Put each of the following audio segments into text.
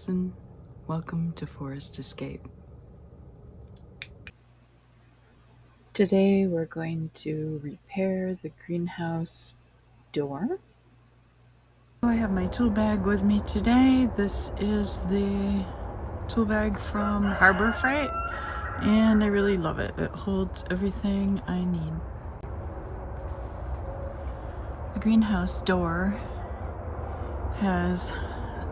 Allison. Welcome to Forest Escape. Today we're going to repair the greenhouse door. I have my tool bag with me today. This is the tool bag from Harbor Freight and I really love it. It holds everything I need. The greenhouse door has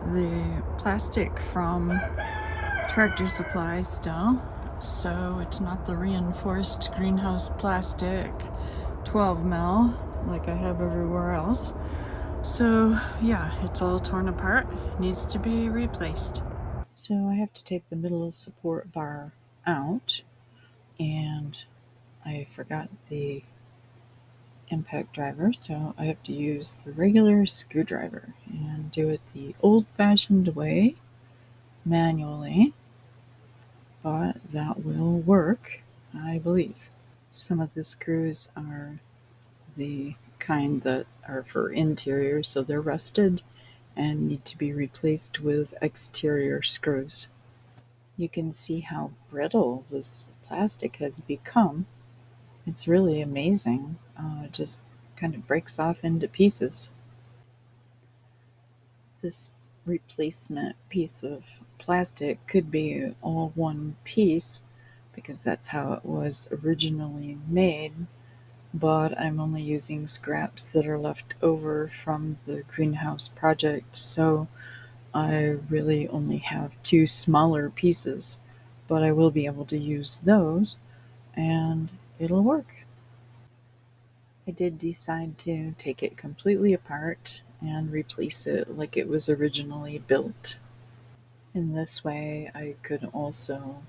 the plastic from Tractor Supply still, so it's not the reinforced greenhouse plastic 12 mil like I have everywhere else. So yeah, it's all torn apart, needs to be replaced. So I have to take the middle support bar out, and I forgot the impact driver, so I have to use the regular screwdriver and do it the old-fashioned way, manually, but that will work, I believe. Some of the screws are the kind that are for interior, so they're rusted and need to be replaced with exterior screws. You can see how brittle this plastic has become. It's really amazing. It just kind of breaks off into pieces. This replacement piece of plastic could be all one piece because that's how it was originally made, but I'm only using scraps that are left over from the greenhouse project, so I really only have two smaller pieces, but I will be able to use those and it'll work. I did decide to take it completely apart and replace it like it was originally built. In this way, I could also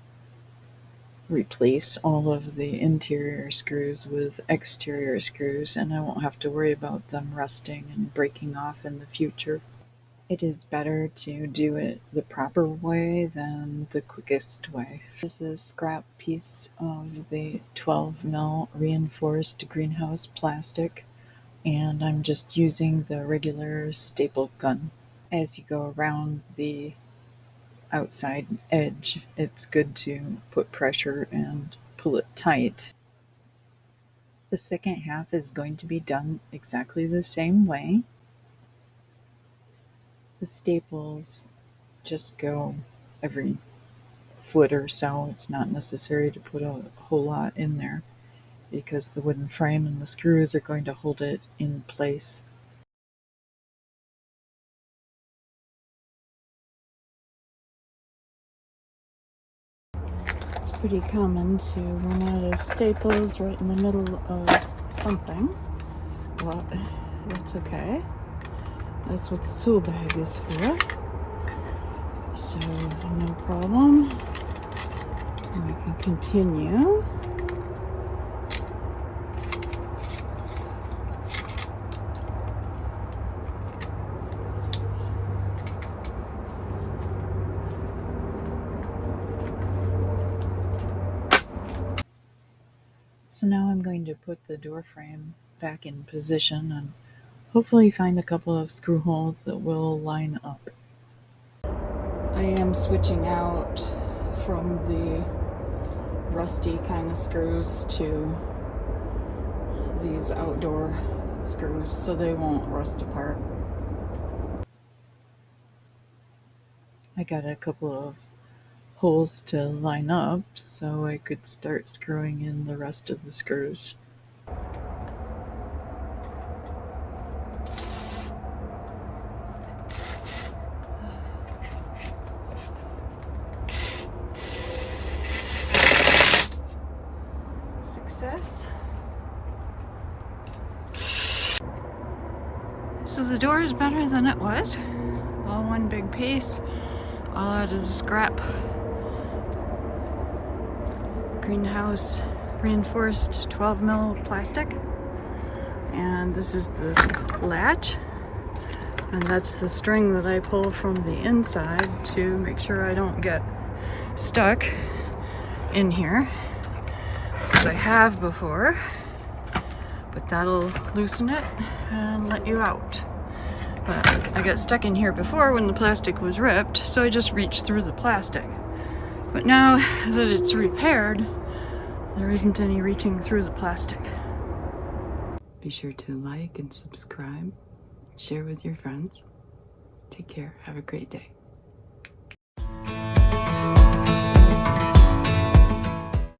replace all of the interior screws with exterior screws, and I won't have to worry about them rusting and breaking off in the future. It is better to do it the proper way than the quickest way. This is a scrap piece of the 12 mil reinforced greenhouse plastic, and I'm just using the regular staple gun. As you go around the outside edge, it's good to put pressure and pull it tight. The second half is going to be done exactly the same way. The staples just go every foot or so. It's not necessary to put a whole lot in there because the wooden frame and the screws are going to hold it in place. It's pretty common to run out of staples right in the middle of something, but that's okay. That's what the tool bag is for. So no problem. We can continue. So now I'm going to put the door frame back in position and hopefully find a couple of screw holes that will line up. I am switching out from the rusty kind of screws to these outdoor screws so they won't rust apart. I got a couple of holes to line up so I could start screwing in the rest of the screws. Success. So the door is better than it was. All one big piece. All out is scrap greenhouse reinforced 12 mil plastic. And this is the latch. And that's the string that I pull from the inside to make sure I don't get stuck in here, as I have before. But that'll loosen it and let you out. But I got stuck in here before when the plastic was ripped, so I just reached through the plastic. But now that it's repaired, there isn't any reaching through the plastic. Be sure to like and subscribe, share with your friends. Take care. Have a great day.